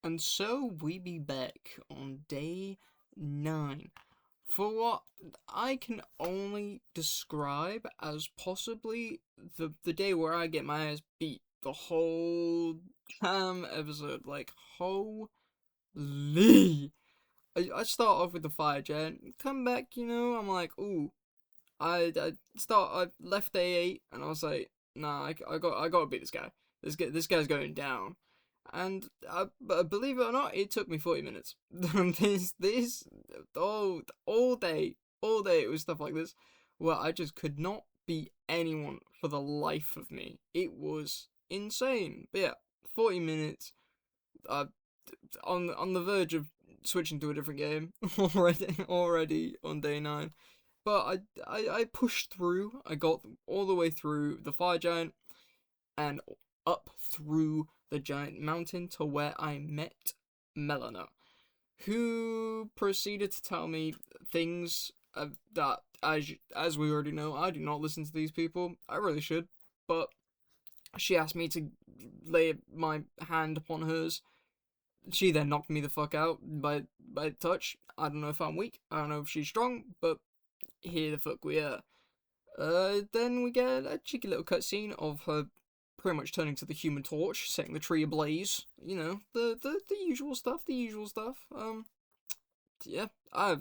And so we be back on day 9 for what I can only describe as possibly the day where I get my ass beat the whole damn episode. Like, holy. I start off with the fire giant, come back, I'm like, ooh. I left day 8 and I was like, nah, I gotta beat this guy. This guy's going down. And believe it or not, it took me 40 minutes. this all day it was stuff like this, where I just could not beat anyone for the life of me. It was insane. But yeah, 40 minutes. Uh, on the verge of switching to a different game already on day 9. But I pushed through. I got all the way through the fire giant and up through the giant mountain to where I met Melina, who proceeded to tell me things that, as we already know, I do not listen to these people. I really should, but she asked me to lay my hand upon hers. She then knocked me the fuck out by touch. I don't know if I'm weak. I don't know if she's strong, but here the fuck we are. Then we get a cheeky little cutscene of her pretty much turning to the Human Torch, setting the tree ablaze. You know, the usual stuff. The usual stuff. Yeah, I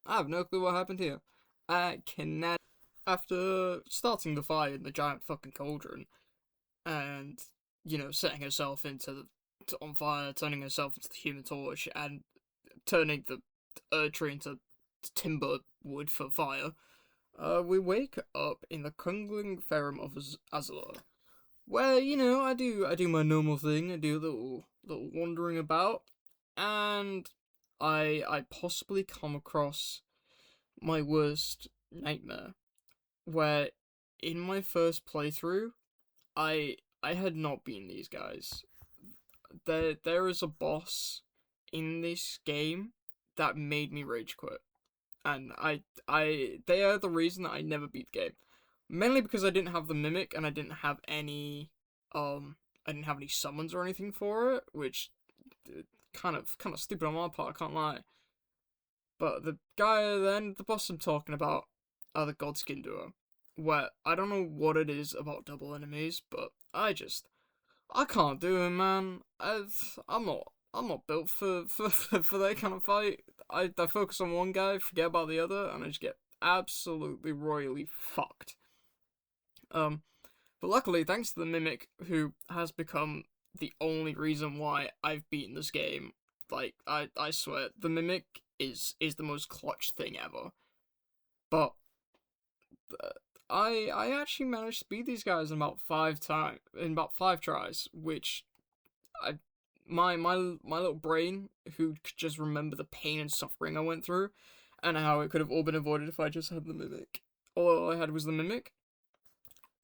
have no clue what happened here. I cannot. After starting the fire in the giant fucking cauldron, and setting herself on fire, turning herself into the Human Torch, and turning the tree into timber wood for fire. We wake up in the Kungling Ferrum of Azalor, where I do my normal thing. I do a little wandering about, and I possibly come across my worst nightmare, where in my first playthrough, I had not beaten these guys. There is a boss in this game that made me rage quit, and they are the reason that I never beat the game. Mainly because I didn't have the mimic and I didn't have any summons or anything for it, which kind of stupid on my part, I can't lie. But the boss I'm talking about are the Godskin duo, where I don't know what it is about double enemies, but I can't do it, man. I'm not built for that kind of fight. I focus on one guy, forget about the other, and I just get absolutely royally fucked. But luckily, thanks to the Mimic, who has become the only reason why I've beaten this game, like, I swear, the Mimic is the most clutch thing ever. But I actually managed to beat these guys in about 5 tries, which I my little brain, who could just remember the pain and suffering I went through, and how it could have all been avoided if I just had the Mimic. All I had was the Mimic.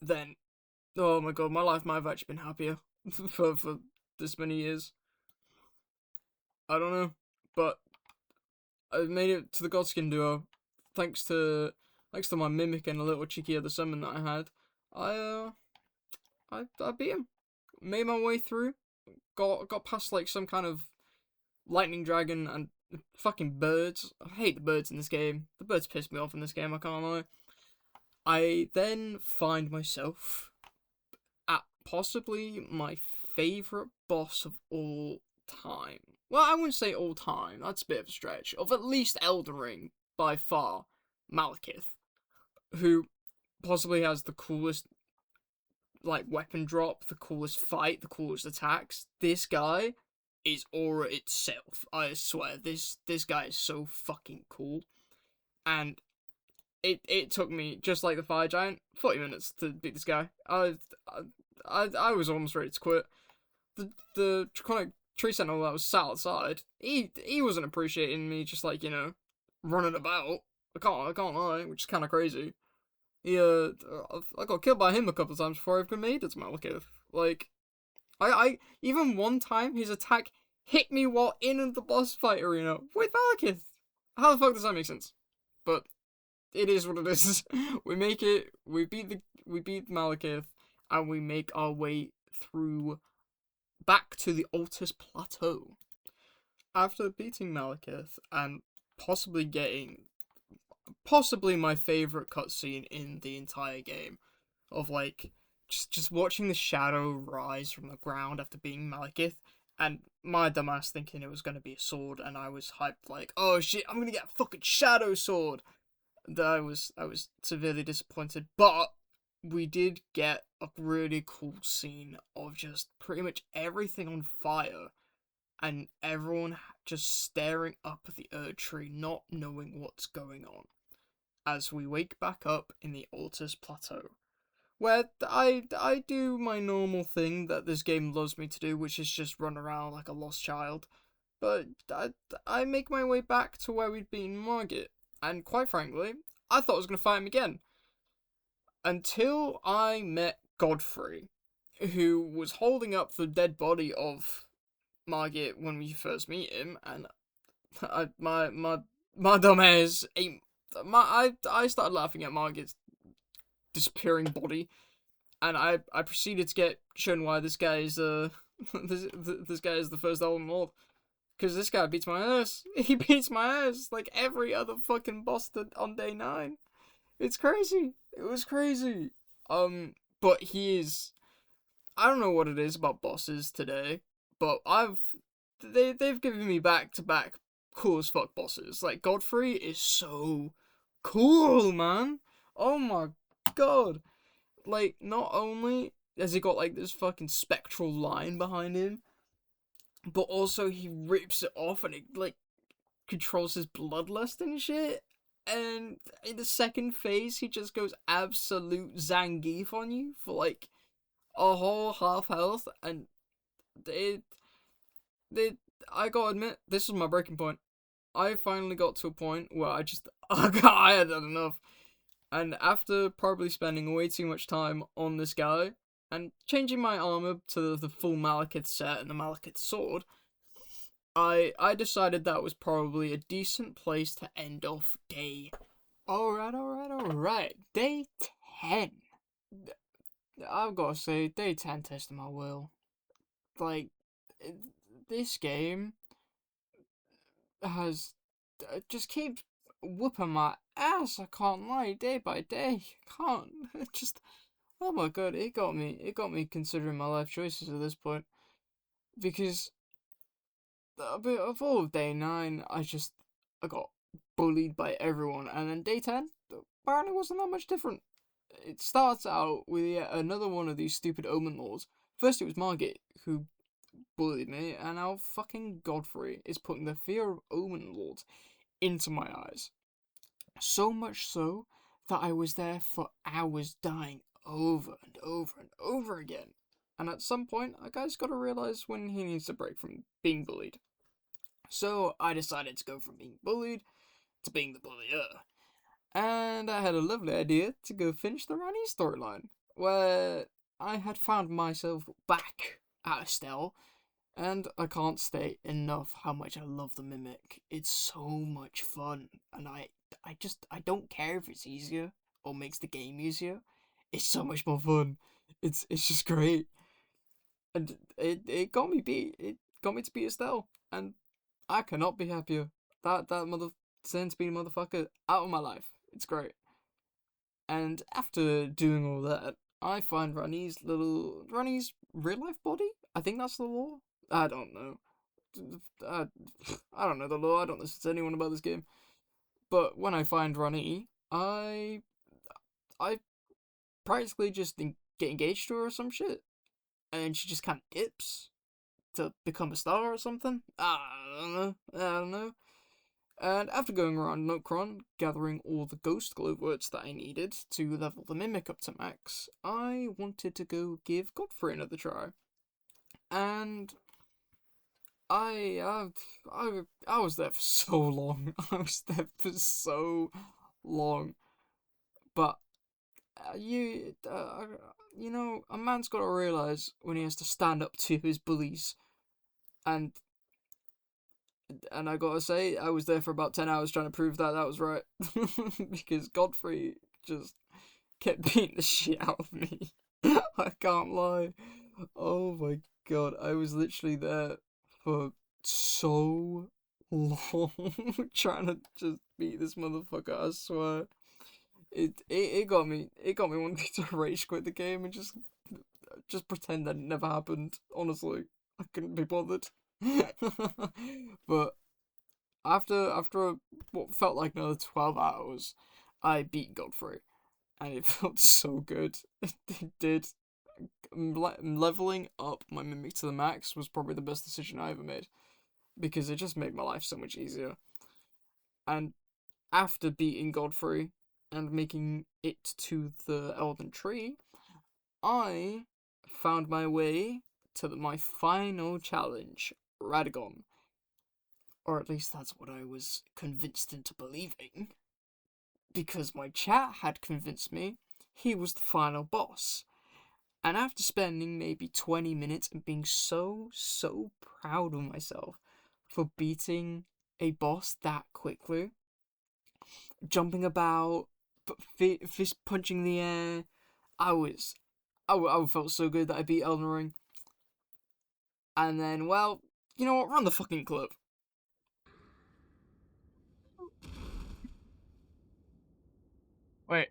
Then, oh my god, my life might have actually been happier for this many years. I don't know, but I made it to the Godskin duo, thanks to my Mimic and a little cheeky other summon that I had. I I beat him, made my way through, got past like some kind of lightning dragon and fucking birds. I hate the birds in this game. The birds piss me off in this game, I can't lie. I then find myself at possibly my favourite boss of all time. Well, I wouldn't say all time, that's a bit of a stretch. Of at least Elden Ring, by far, Malekith, who possibly has the coolest like weapon drop, the coolest fight, the coolest attacks. This guy is aura itself. I swear, this guy is so fucking cool. And it took me, just like the fire giant, 40 minutes to beat this guy. I was almost ready to quit. The draconic tree sentinel that was sat outside, he wasn't appreciating me just like, running about. I can't lie, which is kind of crazy. I got killed by him a couple of times before I even made it to Malekith. Like, I even one time his attack hit me while in the boss fight arena with Malekith. How the fuck does that make sense? But it is what it is. We make it. We beat Malekith, and we make our way through back to the Altus Plateau. after beating Malekith and possibly getting possibly my favorite cutscene in the entire game of like just watching the shadow rise from the ground after being Malekith, and my dumbass thinking it was gonna be a sword, and I was hyped like, oh shit, I'm gonna get a fucking shadow sword. That I was severely disappointed, but we did get a really cool scene of just pretty much everything on fire and everyone just staring up at the Erd tree, not knowing what's going on, as we wake back up in the Altus Plateau, where I do my normal thing that this game loves me to do, which is just run around like a lost child. But I make my way back to where we'd been in Margit, and quite frankly, I thought I was going to fight him again. Until I met Godfrey, who was holding up the dead body of Margit when we first meet him, and my dumb ass ate I started laughing at Margit's disappearing body, and I proceeded to get shown why this guy is this guy is the first Elden Lord, because this guy beats my ass. He beats my ass like every other fucking boss on day 9. It's crazy. It was crazy. But he is. I don't know what it is about bosses today, but they've given me back to back cool as fuck bosses. Like Godfrey is so cool, man. Oh my god. Like, not only has he got like this fucking spectral line behind him, but also he rips it off and it like controls his bloodlust and shit. And in the second phase, he just goes absolute Zangief on you for like a whole half health, and it, I gotta admit, this was my breaking point. I finally got to a point where I had had enough. And after probably spending way too much time on this guy, and changing my armor to the full Malekith set and the Malekith sword, I decided that was probably a decent place to end off day. Alright. Day 10. I've gotta say, day 10 tested my will. Like, this game has just keeps whooping my ass. I can't lie, day by day. Can't. It just, oh my god, it got me. It got me considering my life choices at this point, because of all of day 9, I got bullied by everyone, and then day 10 apparently wasn't that much different. It starts out with yet another one of these stupid Omen Lords. First it was Margit who bullied me, and now fucking Godfrey is putting the fear of Omen Lords into my eyes. So much so that I was there for hours dying over and over and over again. And at some point, a guy's got to realise when he needs a break from being bullied. So I decided to go from being bullied to being the bullier. And I had a lovely idea to go finish the Rani storyline, where I had found myself back at Estelle, and I can't state enough how much I love the Mimic. It's so much fun, and I don't care if it's easier or makes the game easier. It's so much more fun. It's just great, and it got me beat. It got me to beat Estelle, and I cannot be happier. That mother centipede motherfucker out of my life. It's great. And after doing all that, I find Rani's real life body. I think that's the law. I don't know. I don't know the law. I don't listen to anyone about this game. But when I find Rani, I practically just get engaged to her or some shit, and she just kind of dips to become a star or something. I don't know. And after going around Notcron, gathering all the ghost glow-words that I needed to level the Mimic up to max, I wanted to go give Godfrey another try. And I was there for so long. I was there for so long. But you know, a man's got to realise when he has to stand up to his bullies, and I gotta say, I was there for about 10 hours trying to prove that was right. Because Godfrey just kept beating the shit out of me. I can't lie. Oh my god, I was literally there for so long trying to just beat this motherfucker. I swear, it got me wanting to rage quit the game and just pretend that it never happened. Honestly, I couldn't be bothered. But after what felt like another 12 hours, I beat Godfrey, and it felt so good. It did. Leveling up my mimic to the max was probably the best decision I ever made because it just made my life so much easier. And after beating Godfrey and making it to the Elden Tree, I found my way to my final challenge, Radagon. Or at least that's what I was convinced into believing. Because my chat had convinced me he was the final boss. And after spending maybe 20 minutes and being so proud of myself for beating a boss that quickly, jumping about, fist punching the air, I felt so good that I beat Elden Ring. And then, well, you know what? Run the fucking clip. Wait,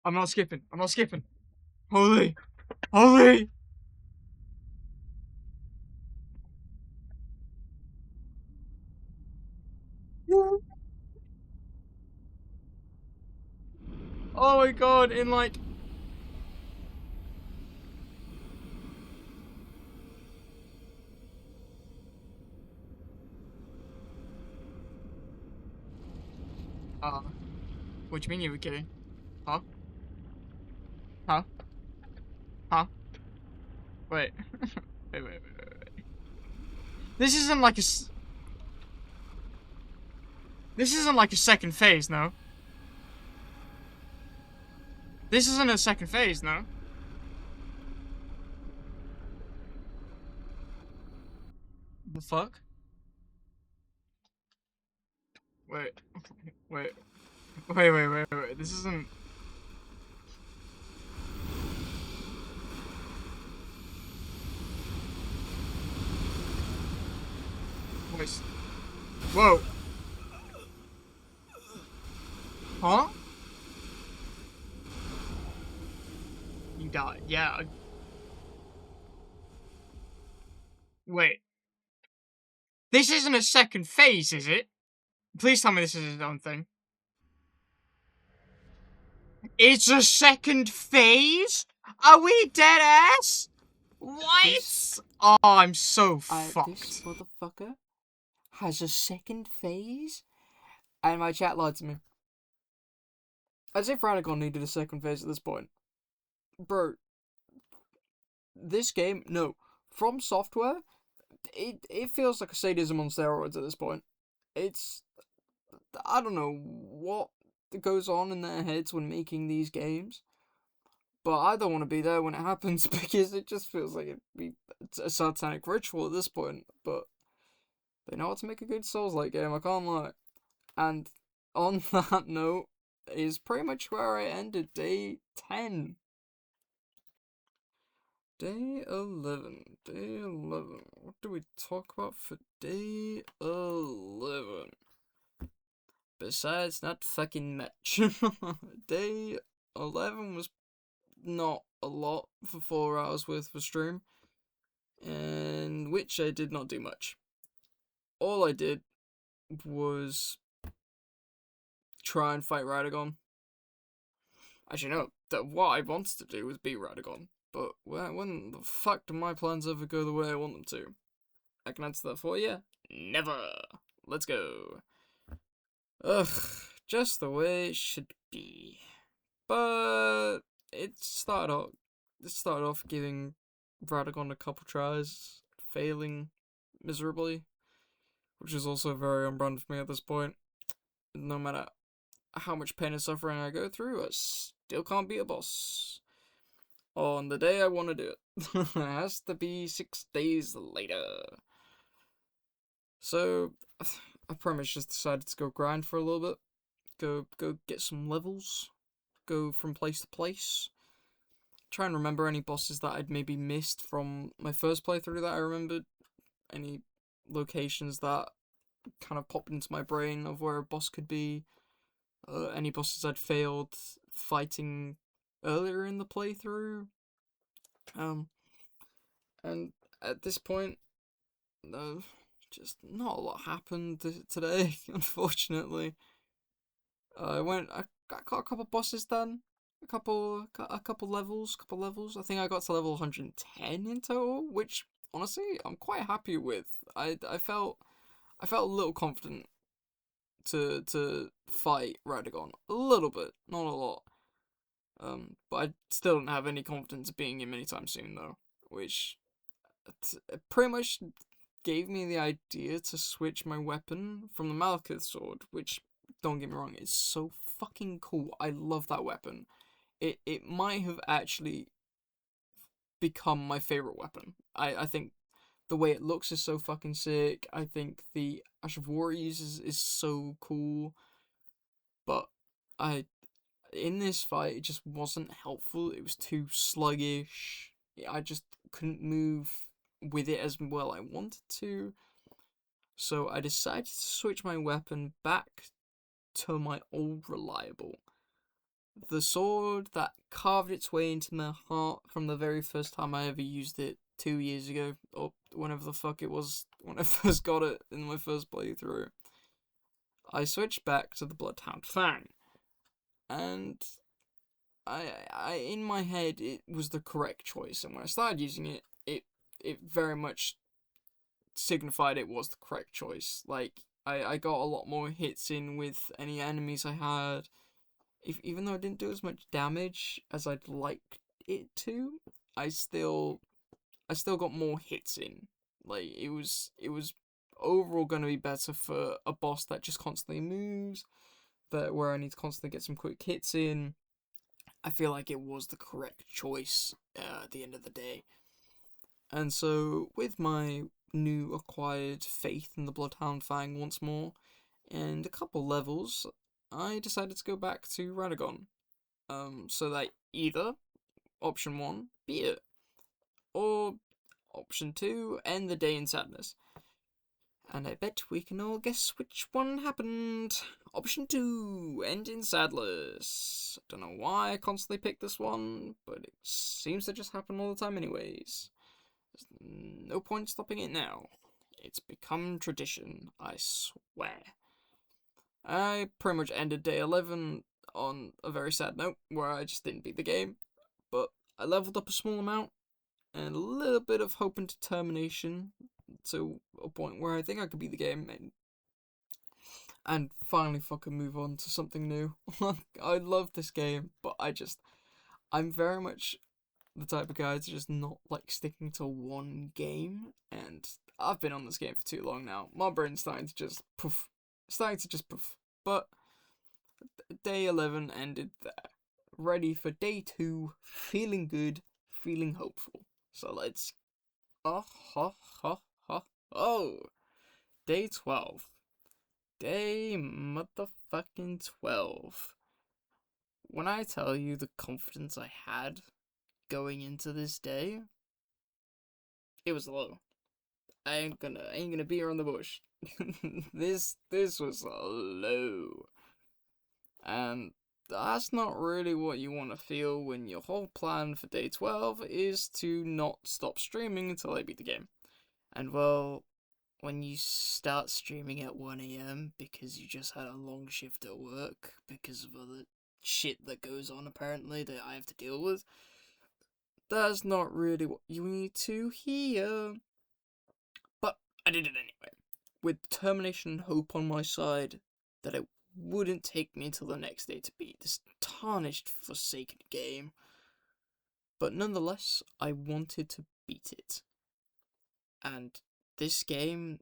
I'm not skipping. I'm not skipping. Holy, holy. Oh my god! In like, what do you mean you were kidding? Huh? Huh? Huh? Wait. Wait. This isn't like this isn't like a second phase, no? This isn't a second phase, no? The fuck? Wait. Wait. Wait. This isn't... Wait. Whoa. Huh? You died. Yeah. Wait. This isn't a second phase, is it? Please tell me this is his own thing. It's a second phase? Are we dead ass? What? Oh, I'm so fucked. This motherfucker has a second phase? And my chat lied to me. As if Radagon needed a second phase at this point. Bro, this game, no. From Software, it feels like a sadism on steroids at this point. It's... I don't know what goes on in their heads when making these games. But I don't want to be there when it happens because it just feels like it'd be a satanic ritual at this point. But they know how to make a good Souls-like game, I can't lie. And on that note is pretty much where I ended day 10. Day 11. Day 11. What do we talk about for day 11? Besides not fucking much. Day 11 was not a lot for 4 hours worth of stream, in which I did not do much. All I did was try and fight Radagon. Actually, no, what I wanted to do was beat Radagon, but when the fuck do my plans ever go the way I want them to? I can answer that for you. Never. Let's go. Ugh, just the way it should be. But it started off giving Radagon a couple tries, failing miserably, which is also very on brand for me at this point. No matter how much pain and suffering I go through, I still can't beat a boss. On the day I want to do it. It has to be 6 days later. So, I pretty much just decided to go grind for a little bit. Go get some levels. Go from place to place. try and remember any bosses that I'd maybe missed from my first playthrough that I remembered. Any locations that kind of popped into my brain of where a boss could be. Any bosses I'd failed fighting earlier in the playthrough. Um, and at this point, just not a lot happened today, unfortunately. I got a couple bosses done, a couple levels. I think I got to level 110 in total, which honestly I'm quite happy with. I felt a little confident to fight Radagon a little bit, not a lot. But I still don't have any confidence being him anytime soon though, which pretty much gave me the idea to switch my weapon from the Malekith sword, which, don't get me wrong, is so fucking cool. I love that weapon. It might have actually become my favorite weapon. I think the way it looks is so fucking sick. I think the Ash of War is so cool. But I in this fight it just wasn't helpful. It was too sluggish. I just couldn't move with it as well I wanted to. So I decided to switch my weapon back to my old reliable. The sword that carved its way into my heart from the very first time I ever used it 2 years ago, or whenever the fuck it was, when I first got it in my first playthrough. I switched back to the Bloodhound Fang, and I in my head it was the correct choice, and when I started using it, it very much signified it was the correct choice. Like I got a lot more hits in with any enemies I had. Even though I didn't do as much damage as I'd like it to, I still got more hits in. Like it was overall gonna be better for a boss that just constantly moves, that where I need to constantly get some quick hits in. I feel like it was the correct choice at the end of the day. And so, with my new acquired faith in the Bloodhound Fang once more, and a couple levels, I decided to go back to Radagon. So that either option one, beat it, or option two, end the day in sadness. And I bet we can all guess which one happened. Option 2, end in sadness. Don't know why I constantly pick this one, but it seems to just happen all the time anyways. There's no point stopping it now. It's become tradition, I swear. I pretty much ended day 11 on a very sad note, where I just didn't beat the game, but I leveled up a small amount, and a little bit of hope and determination to a point where I think I could beat the game and finally fucking move on to something new. I love this game, but I'm very much the type of guy to just not like sticking to one game, and I've been on this game for too long now. My brain's starting to just poof. But day 11 ended there. Ready for day 2, feeling good, feeling hopeful. So let's... Oh! Day 12. Day motherfucking 12. When I tell you the confidence I had going into this day, it was low. I ain't gonna beat around the bush. this was low. And that's not really what you want to feel when your whole plan for day 12 is to not stop streaming until I beat the game. And well, when you start streaming at 1 a.m. because you just had a long shift at work because of other shit that goes on apparently that I have to deal with, that's not really what you need to hear. But I did it anyway, with determination and hope on my side that it wouldn't take me until the next day to beat this tarnished, forsaken game. But nonetheless, I wanted to beat it. And this game...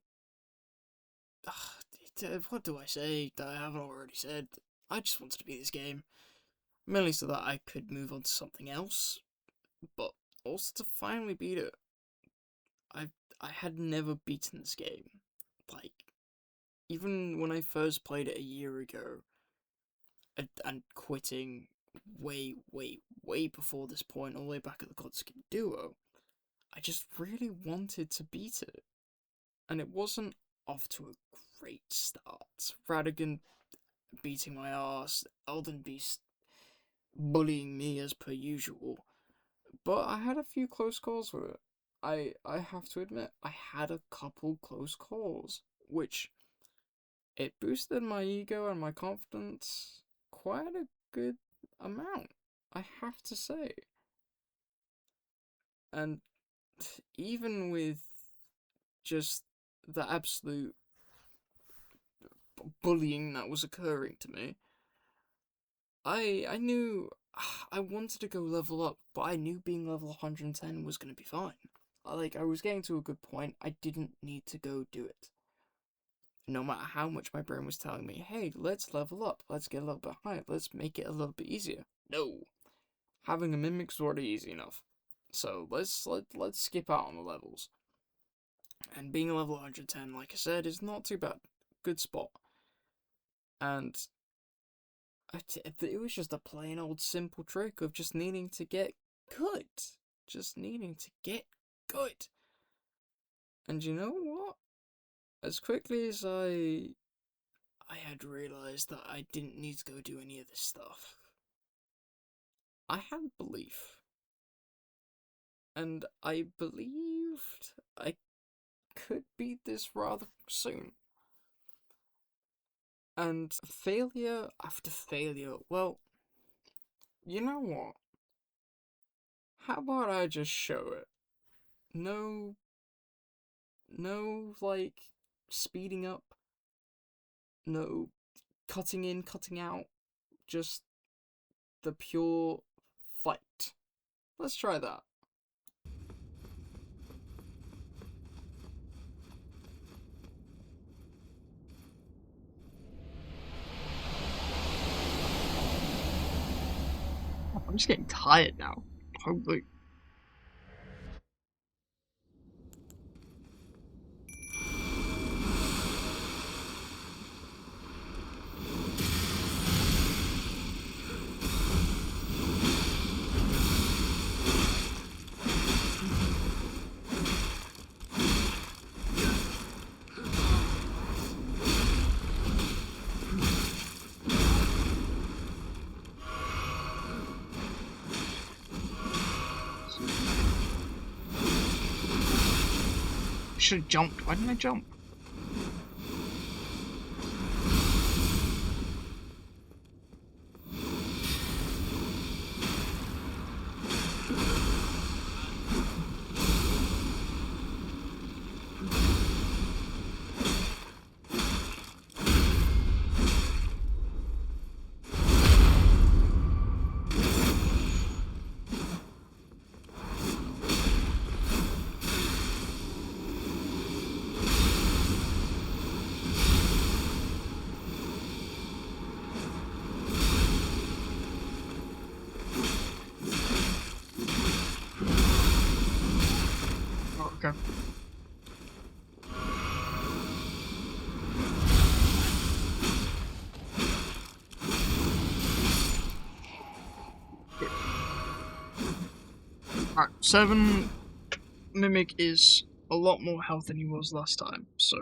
what do I say that I haven't already said? I just wanted to beat this game. Mainly so that I could move on to something else, but also to finally beat it. I had never beaten this game. Like, even when I first played it a year ago, and quitting way before this point, all the way back at the Godskin Duo, I just really wanted to beat it. And it wasn't off to a great start. Radigan beating my ass, Elden Beast bullying me as per usual. But I had a few close calls with it. I have to admit, I had a couple close calls, which it boosted my ego and my confidence quite a good amount, I have to say. And even with just the absolute bullying that was occurring to me, I knew I wanted to go level up, but I knew being level 110 was going to be fine. I was getting to a good point. I didn't need to go do it. No matter how much my brain was telling me, hey, let's level up, let's get a little bit higher, let's make it a little bit easier. No. Having a mimic's already easy enough. So let's skip out on the levels. And being a level 110, like I said, is not too bad. Good spot. And it was just a plain old simple trick of just needing to get good. Just needing to get good. And you know what? As quickly as I had realised that I didn't need to go do any of this stuff, I had belief. And I believed I could beat this rather soon. And failure after failure, well, you know what? How about I just show it? No, like, speeding up. No cutting in, cutting out. Just the pure fight. Let's try that. I'm just getting tired now. Holy. Should have jumped. Why didn't I jump? Oh, okay. Alright, 7 Mimic is a lot more health than he was last time, so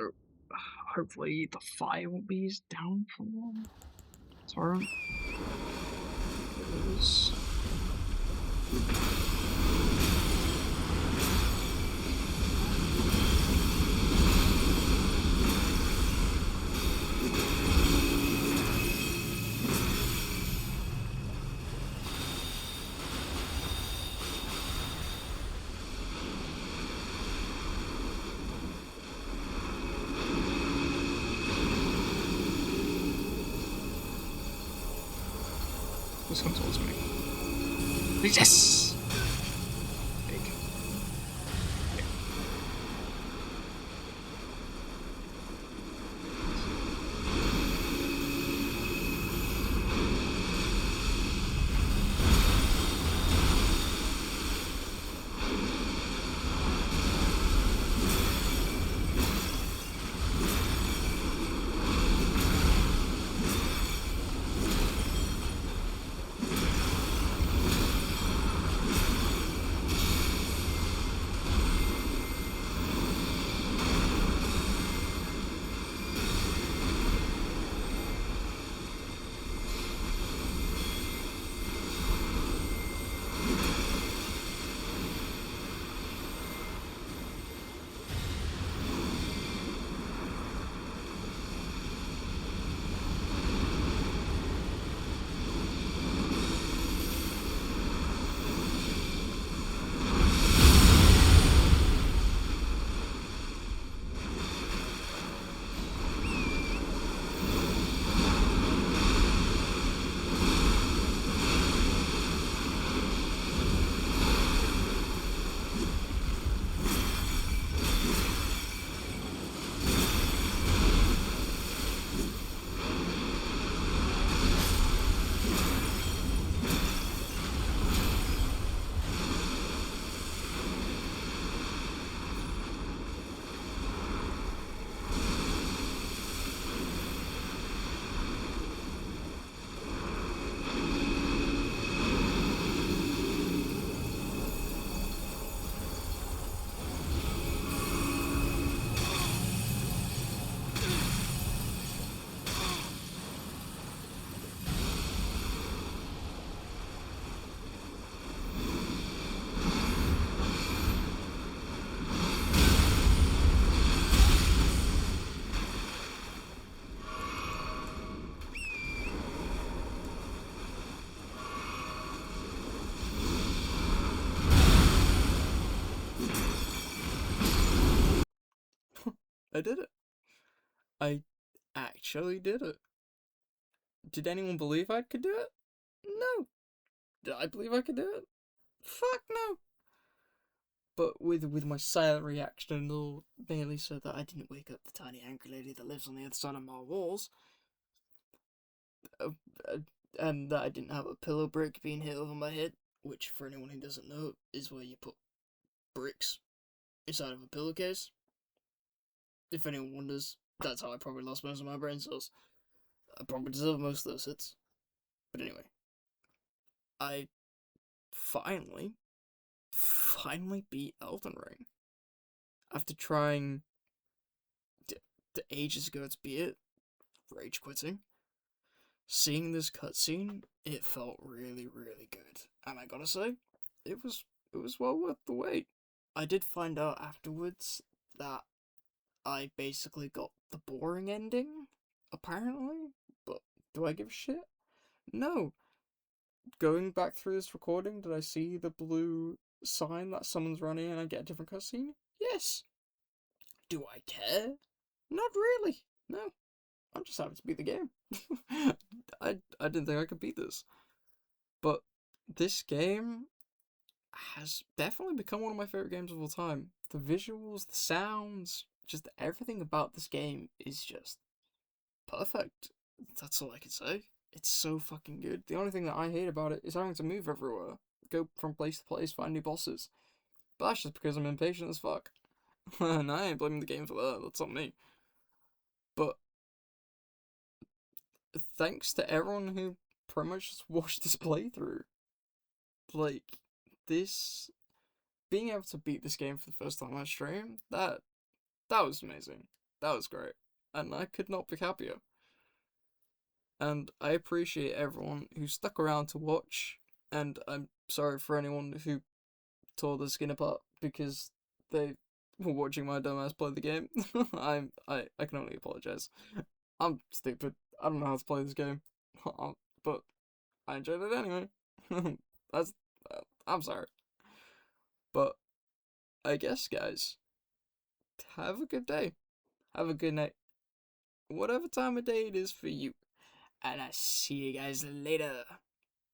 hopefully the fire won't be his downfall. Torrent. It is. This comes towards me. Yes! Big. Yeah. I did it. I actually did it. Did anyone believe I could do it? No. Did I believe I could do it? Fuck no. But with my silent reaction and all, merely so that I didn't wake up the tiny angry lady that lives on the other side of my walls, uh, uh, and that I didn't have a pillow brick being hit over my head, which for anyone who doesn't know is where you put bricks inside of a pillowcase. If anyone wonders, that's how I probably lost most of my brain cells. I probably deserve most of those hits. But anyway, I finally, finally beat Elden Ring. After trying ages ago to beat it, rage quitting, seeing this cutscene, it felt really, really good. And I gotta say, it was well worth the wait. I did find out afterwards that I basically got the boring ending, apparently, but do I give a shit? No. Going back through this recording, did I see the blue sign that someone's running and I get a different cutscene? Yes. Do I care? Not really. No. I'm just happy to beat the game. I didn't think I could beat this. But this game has definitely become one of my favorite games of all time. The visuals, the sounds, just everything about this game is just perfect. That's all I can say. It's so fucking good. The only thing that I hate about it is having to move everywhere, go from place to place, find new bosses. But that's just because I'm impatient as fuck. And I ain't blaming the game for that. That's not me. But thanks to everyone who pretty much just watched this playthrough. Like, this being able to beat this game for the first time on stream, that was amazing. That was great. And I could not be happier. And I appreciate everyone who stuck around to watch, and I'm sorry for anyone who tore the skin apart because they were watching my dumbass play the game. I can only apologize. I'm stupid. I don't know how to play this game, but I enjoyed it anyway. That's I'm sorry, but I guess guys, have a good day. Have a good night. Whatever time of day it is for you. And I see you guys later.